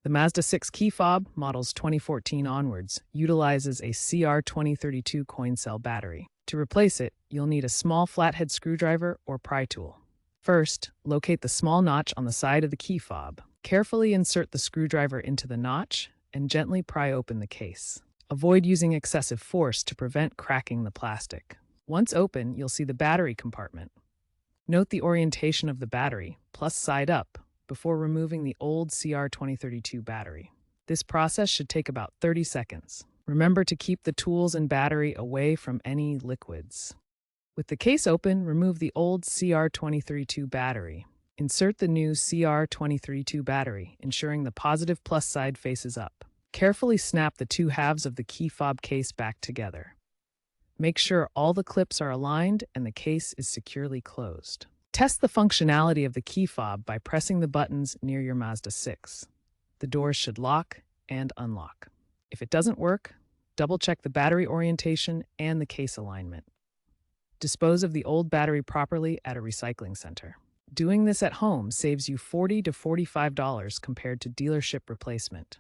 The Mazda 6 key fob, models 2014 onwards, utilizes a CR2032 coin cell battery. To replace it, you'll need a small flathead screwdriver or pry tool. First, locate the small notch on the side of the key fob. Carefully insert the screwdriver into the notch and gently pry open the case. Avoid using excessive force to prevent cracking the plastic. Once open, you'll see the battery compartment. Note the orientation of the battery, plus side up, before removing the old CR2032 battery. This process should take about 30 seconds. Remember to keep the tools and battery away from any liquids. With the case open, remove the old CR2032 battery. Insert the new CR2032 battery, ensuring the positive plus side faces up. Carefully snap the two halves of the key fob case back together. Make sure all the clips are aligned and the case is securely closed. Test the functionality of the key fob by pressing the buttons near your Mazda 6. The doors should lock and unlock. If it doesn't work, double-check the battery orientation and the case alignment. Dispose of the old battery properly at a recycling center. Doing this at home saves you $40 to $45 compared to dealership replacement.